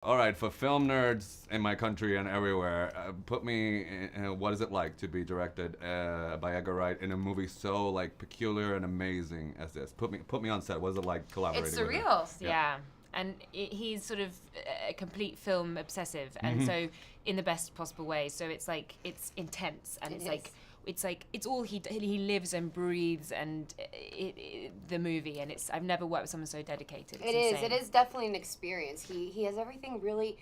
All right, for film nerds in my country and everywhere, put me in, what is it like to be directed by Edgar Wright in a movie so like peculiar and amazing as this? Put me on set. What is it like collaborating? It's with him? surreal. Yeah. And he's sort of a complete film obsessive, and so in the best possible way. So it's like it's intense, and it's all he lives and breathes, and the movie. And I've never worked with someone so dedicated. It is definitely an experience. He has everything really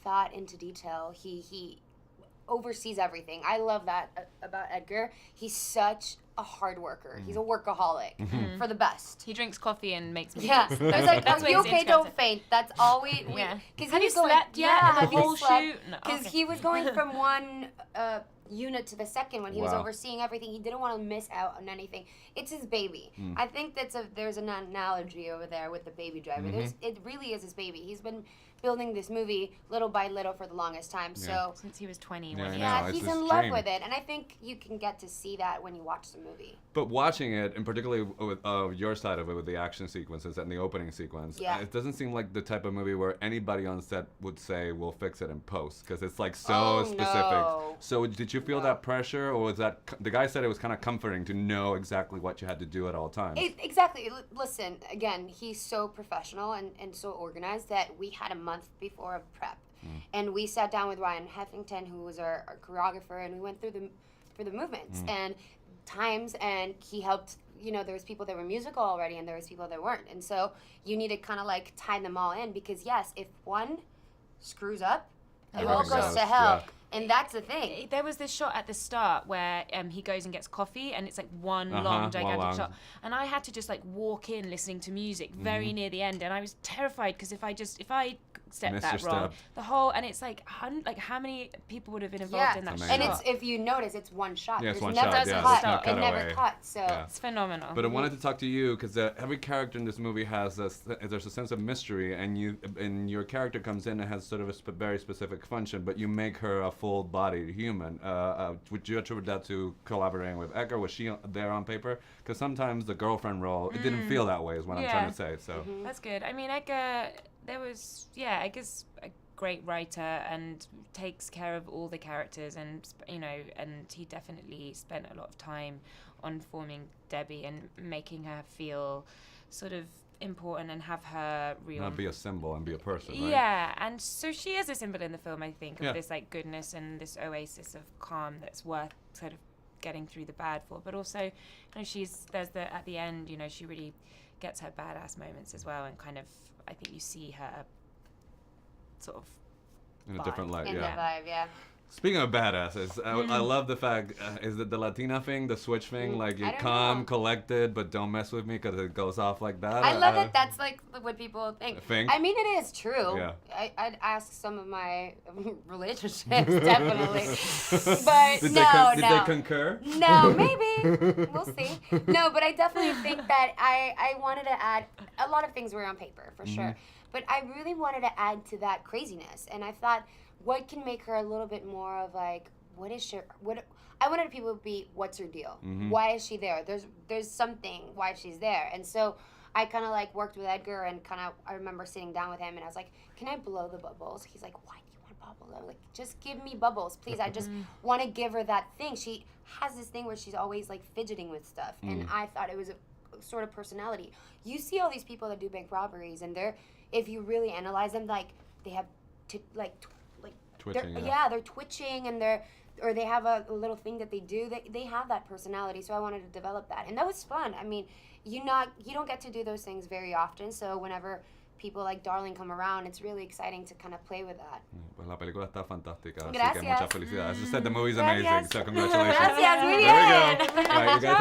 thought into detail. He oversees everything. I love that about Edgar. He's such a hard worker. He's a workaholic for the best. He drinks coffee and makes me. Yeah, it's like, That's are you okay? Don't faint. That's all we. Yeah. Because Have you slept yet? Have The you whole slept? shoot? No. Because Okay. he was going from one unit to the second when he was Wow. overseeing everything. He didn't want to miss out on anything. It's his baby. I think there's an analogy over there with the baby driver. It really is his baby. He's been building this movie little by little for the longest time. So Since he was 20. Yeah, I know. yeah, It's he's his in love dream. with it, and I think you can get to see that when you watch the movie. But watching it, and particularly with your side of it, with the action sequences and the opening sequence, Yeah. it doesn't seem like the type of movie where anybody on set would say, "We'll fix it in post," because it's like so specific. No. So did you feel that pressure, or was that the guy said it was kind of comforting to know exactly what you had to do at all times? Exactly. Listen, again, he's so professional and so organized that we had a month before of prep. And we sat down with Ryan Heffington, who was our choreographer, and we went through the movements and times, and he helped. You know, there was people that were musical already, and there was people that weren't. And so you need to kind of like tie them all in, because yes, if one screws up, it all Everything goes goes, to hell. yeah. And that's the thing. There was this shot at the start where he goes and gets coffee, and it's like one long one gigantic long. shot, and I had to just like walk in listening to music very near the end, and I was terrified because if I stepped Missed that your wrong, step. the whole, and it's like how many people would have been involved in that It's shot? And it's, if you notice, it's one shot. Yeah, it's There's one never shot, yeah, cut. there's no It never cutaway. cuts. So Yeah. It's phenomenal. But I wanted to talk to you because every character in this movie has there's a sense of mystery, and your character comes in and has sort of a very specific function, but you make her a full-bodied human. Would you attribute that to collaborating with Edgar? Was she there on paper? Because sometimes the girlfriend role, it didn't feel that way, is what I'm trying to say. So That's good. I mean, Edgar's a great writer and takes care of all the characters, and and he definitely spent a lot of time on forming Debbie and making her feel sort of important and have her real. not be a symbol and be a person, right? Yeah, and so she is a symbol in the film, I think, of Yeah. this like goodness and this oasis of calm that's worth sort of getting through the bad for. But also, at the end, she really gets her badass moments as well, and kind of I think you see her sort of In a vibe. different light, in yeah. the vibe, yeah. Speaking of badasses, I love the fact, is it the Latina thing, the switch thing? Like, I you're don't calm, know. collected, but don't mess with me because it goes off like that. I love that that's like what people think. Think? I mean, it is true. Yeah. I'd ask some of my relationships, definitely. But Did no, they concur? No, maybe. We'll see. No, but I definitely think that I wanted to add, a lot of things were on paper, for sure. But I really wanted to add to that craziness. And I thought, what can make her a little bit more of like, I wanted people to be, what's her deal? Why is she there? There's something why she's there. And so I kind of like worked with Edgar, and I remember sitting down with him, and I was like, can I blow the bubbles? He's like, why do you want bubbles? I was like, just give me bubbles, please. I just want to give her that thing. She has this thing where she's always like fidgeting with stuff. And I thought it was a sort of personality. You see all these people that do bank robberies, and if you really analyze them, like they have Twitching, they're twitching, and they have a little thing that they do. They have that personality, so I wanted to develop that, and that was fun. I mean, you don't get to do those things very often, so whenever people like Darling come around, it's really exciting to kind of play with that. Pues la película está fantástica, así que Gracias. muchas felicidades. As I said, the movie's amazing, Gracias. so congratulations. Gracias, muy There we bien. go. All right, you guys have